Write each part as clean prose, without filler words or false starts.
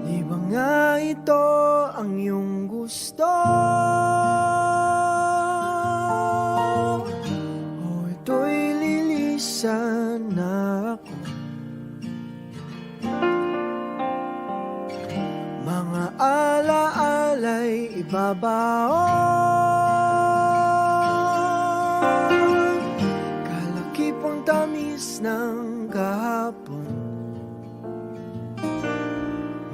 Di ba nga ito ang iyong gusto? O ito'y lilisan na ako? Mga alaala'y ibabaon, kalakipang tamis ng kahapon.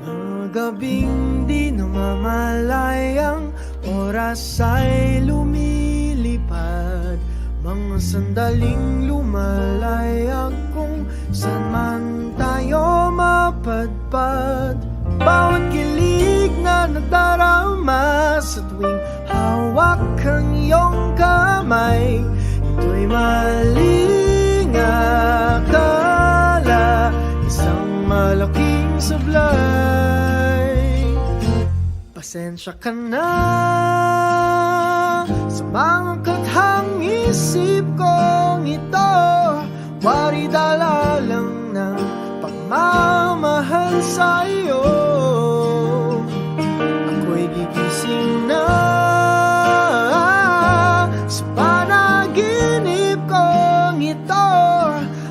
Mga gabing di namamalayang oras ay lumilipad, mga sandaling lumalayag kung saan man tayo mapadpad. Bawat kilig na nadarama sa tuwing hawak ang iyong kamay, ito'y maling akala, isang malaking sablay. Pasensya ka na sa mga kathang isip kong ito, wari dala lang ng pagmamahal sa iyo. Ako'y gigising na sa panaginip kong ito,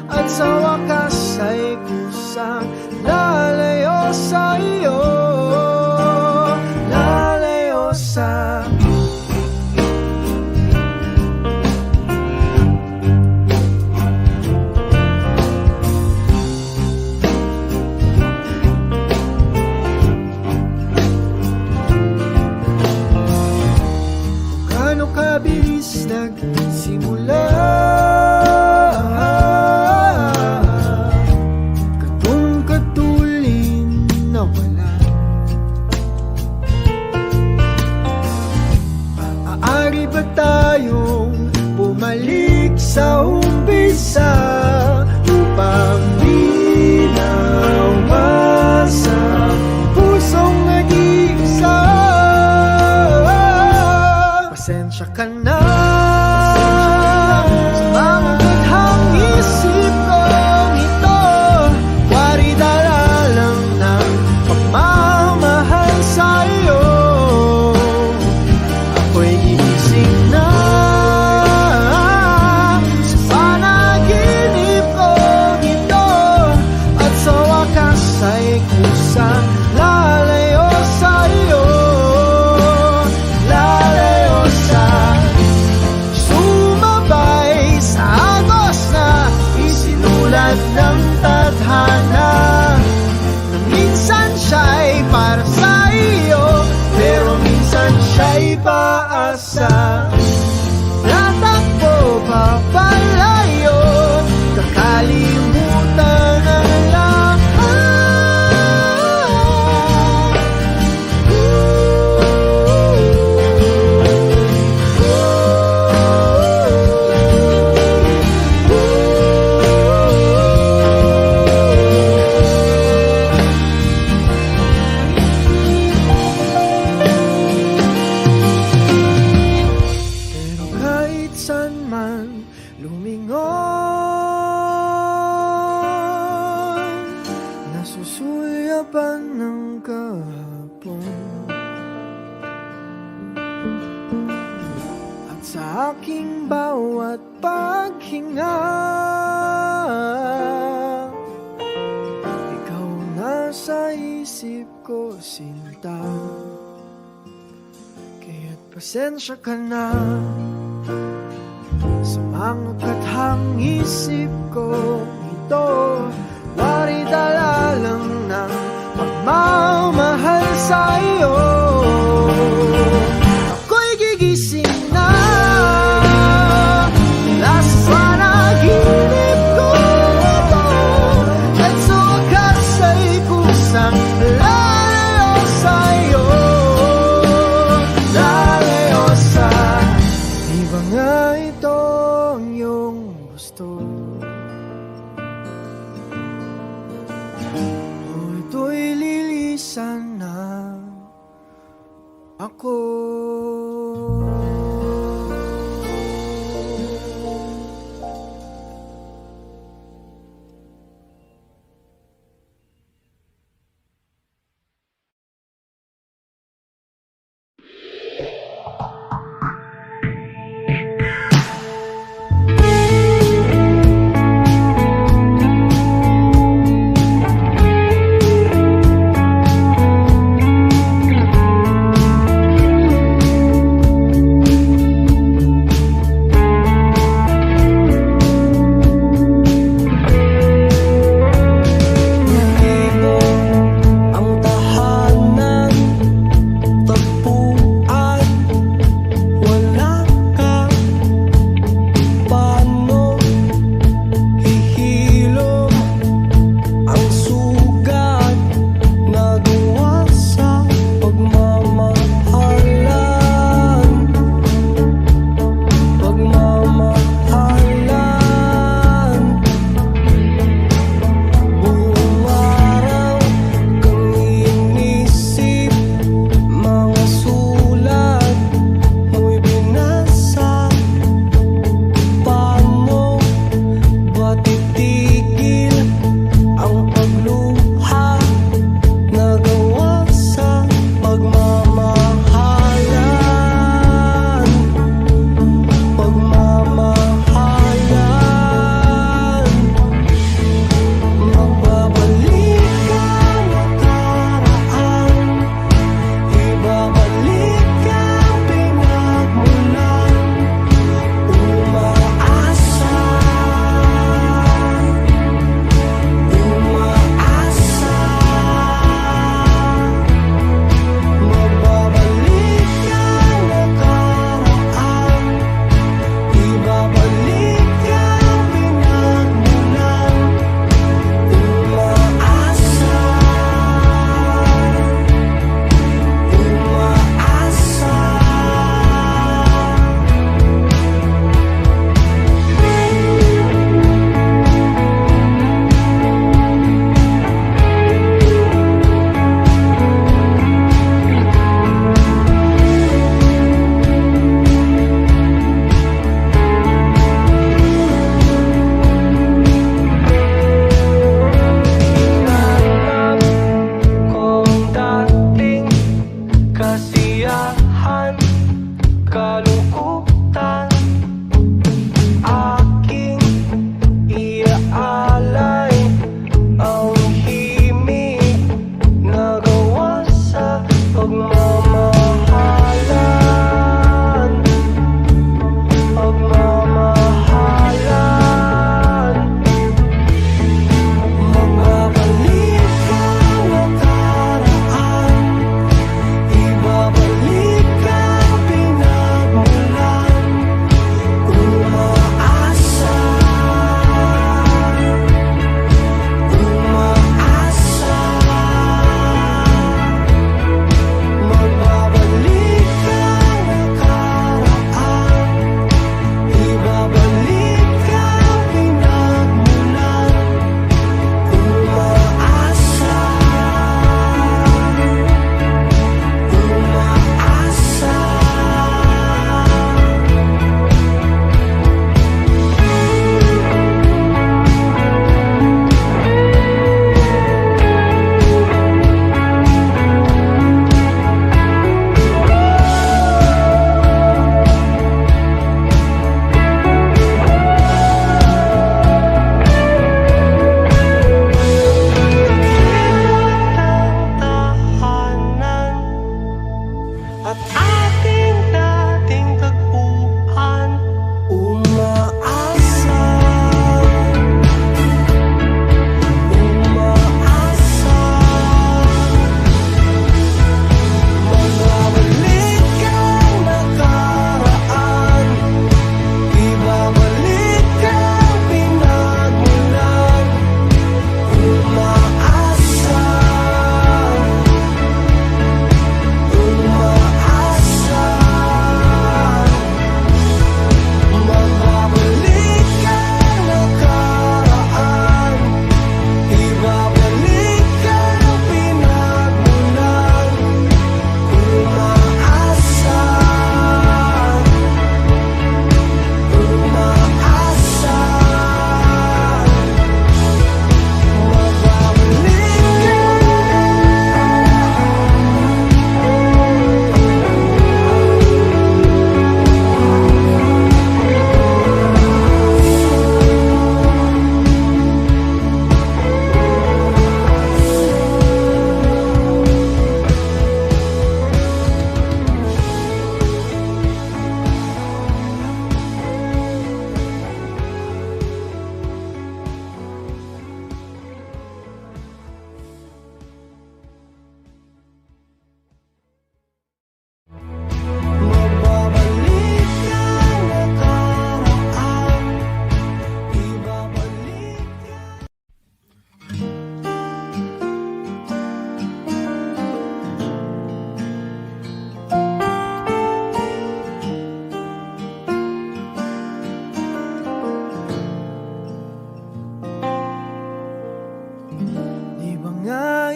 at sa wakas ay kusang lalayo sa iyo, lalayo sa kabilis nagsimula, katong katulin na wala. Maaari ba tayong bumalik sa umpisa upang di na umasa pusong nag-iisa? Pasensya ka na sa mga kathang isip kong ito, wari dala lang ng pagmamahal sa iyo. Ako'y gigising na sa panaginip kong ito, at sa wakas ay kusang lalayo sa iyo. Ng tadhana na minsan siya'y para sa iyo, pero minsan siya'y paasa. Tatakbo papalayo, kakalimutan ang lahat. Saan man lumingon, nasusulyapan ng kahapon, at sa aking bawat paghinga, ikaw nasa isip ko, sinta. Kaya't pasensya ka na sa mga kathang isip ko ito, wari dala lang ng pagmamahal sa iyo. Ako'y gigising na mula sa panaginip ko ito, at sa wakas ay kusang lalayo sa iyo, lalayo sa di ba nga ito ang iyong gusto?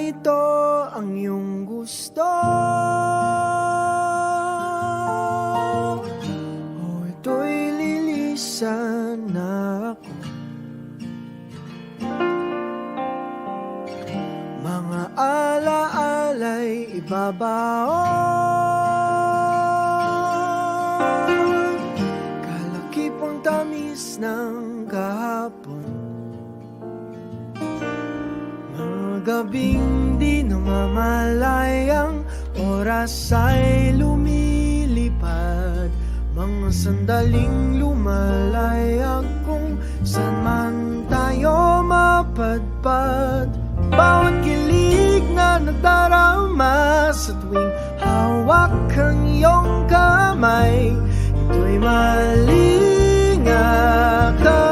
ito ang iyong gusto, o ito'y lilisan na ako. Mga alaala'y ibabaon, kalakipang tamis ng kahapon. Mga gabing di namamalayang oras ay lumilipad, mga sandaling lumalayag kung saan man tayo mapadpad. Bawat kilig na nadarama sa tuwing hawak ang iyong kamay, ito'y maling akala,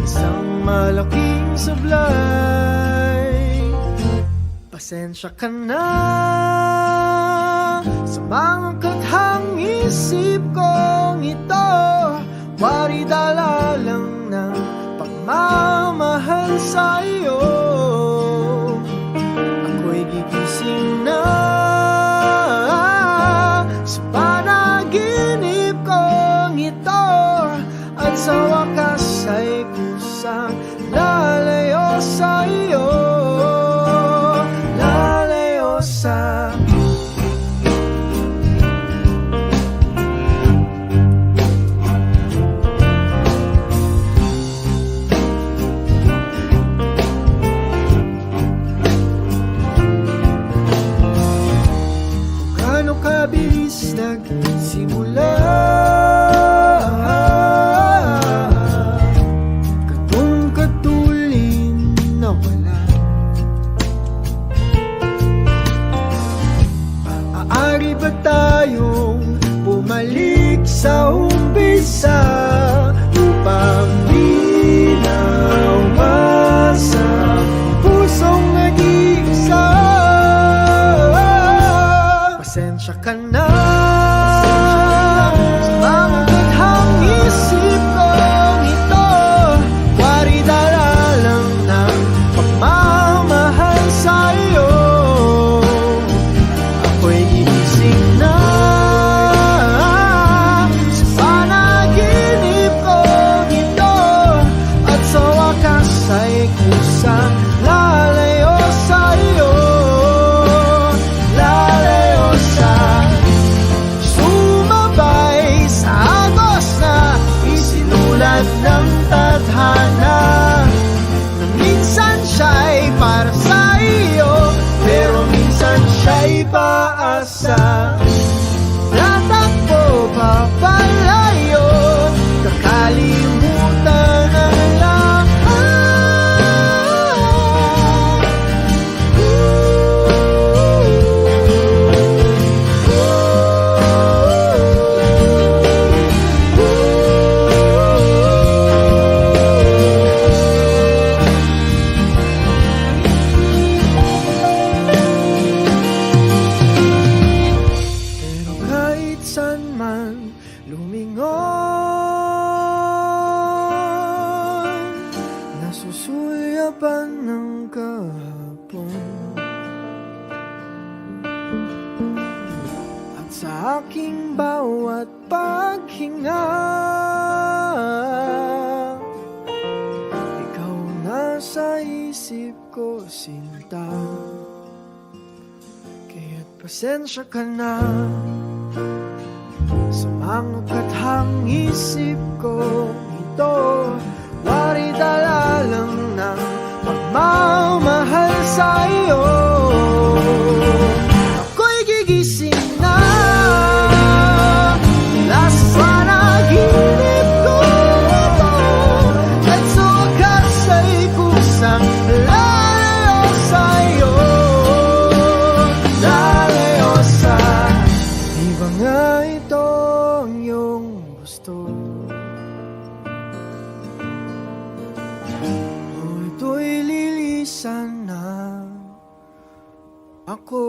isang malaking sablay. Pasensya ka na sa mga kathang isip kong ito, wari dala lang ng pagmamahal sa iyo. Ako'y gigising na sa panaginip kong ito, at sa wakas ay kusang lalayo sa iyo, lalayo sa kabilis nagsimula, katong katulin na wala. Maaari ba tayong bumalik sa umpisa upang di na umasa pusong nag-iisa? Pasensya ka na sa mga kathang isip kong ito, wari dala lang ng pagmamahal sa iyo. Ako'y gigising na sa panaginip kong ito, at sa wakas ay kusang lalayo sa iyo, ng tadhana, na minsan siya'y para sa iyo, pero minsan siya'y paasa. Tatakbo papalayo, kakalimutan ang lahat. Saan man lumingon, nasusulyapan ng kahapon, at sa aking bawat paghinga, ikaw nasa isip ko, sinta. Kaya't pasensya ka na sa mga kathang isip ko ito, wari dala lang ng pagmamahal sa iyo. Ako'y gigising na mula sa panaginip ko ito, at sa wakas ay kusang lalayo sa iyo, lalayo sa di ba nga ito ang iyong gusto, o ito'y lilisan na ako.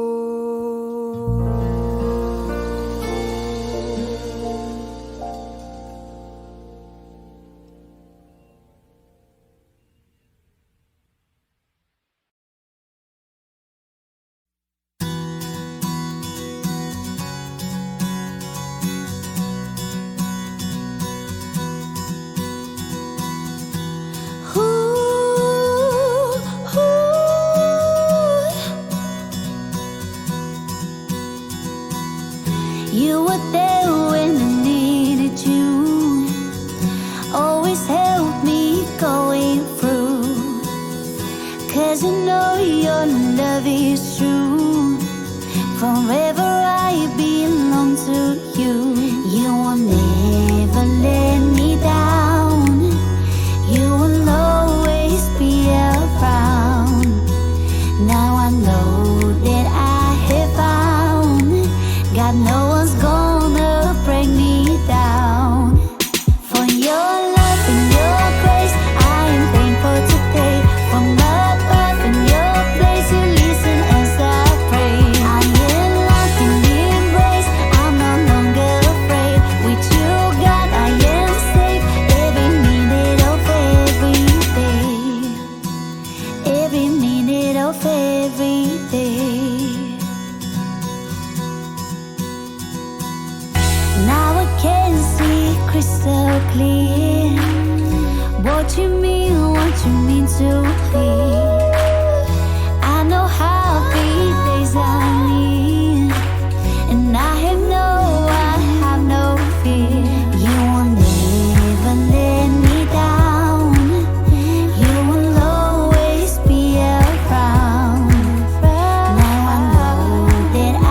your love is true. Forever I belong to you. You will never let me down. You will always be around. Now I know that I have found God, no one's gonna break me down. For your love and your grace, I am thankful today. From above in your place, you listen as I pray. I am locked in the embrace, I'm no longer afraid. With you, God, I am safe. Every minute of every day. Every minute of every day. Now I can see crystal clear what you mean to me. I know how big days I need, and I have no fear. You will never let me down. You will always be around. Now I know that I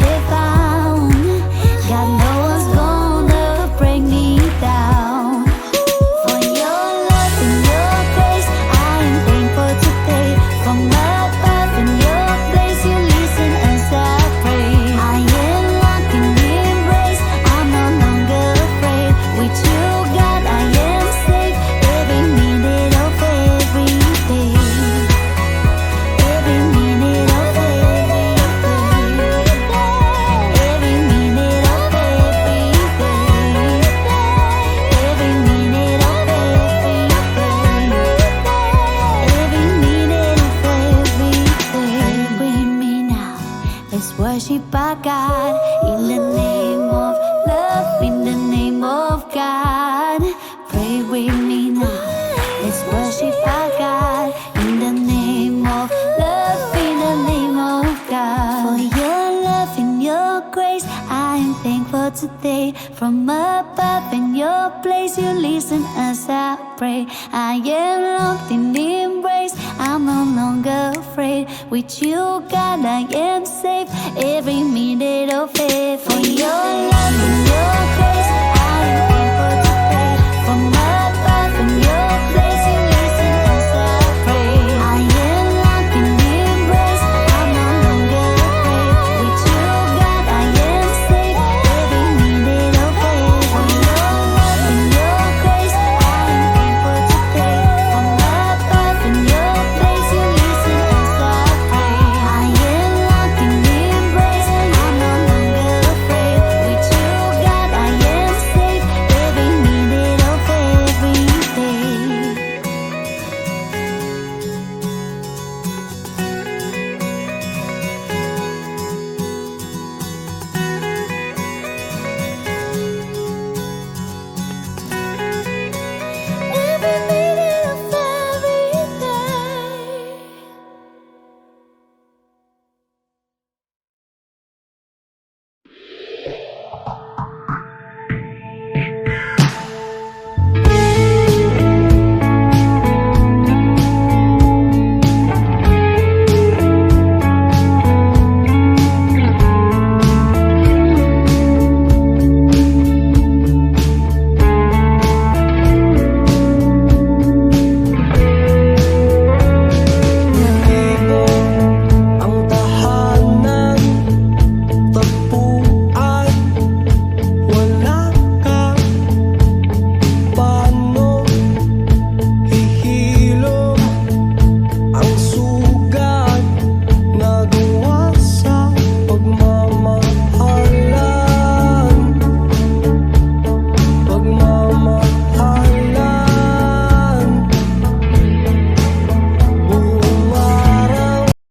have found God, no one's gonna break me down. For your love and your grace, I am thankful today. From above in your place, you listen as I pray. I am locked in the embrace, I'm no longer afraid. With you, God, I am safe. Every minute of every day. Every minute of every day. Every minute of every day. Every minute of every day. Every minute of every day. With me now, let's worship our God in the name of love, in the name of God. Pray with me now, let's worship our God in the name of love, in the name of God. For your love and your grace, I am thankful today. From above in your place, you listen as I pray. I am locked in the embrace, I'm no longer afraid. With you, God, I am safe. Every minute of it. For your love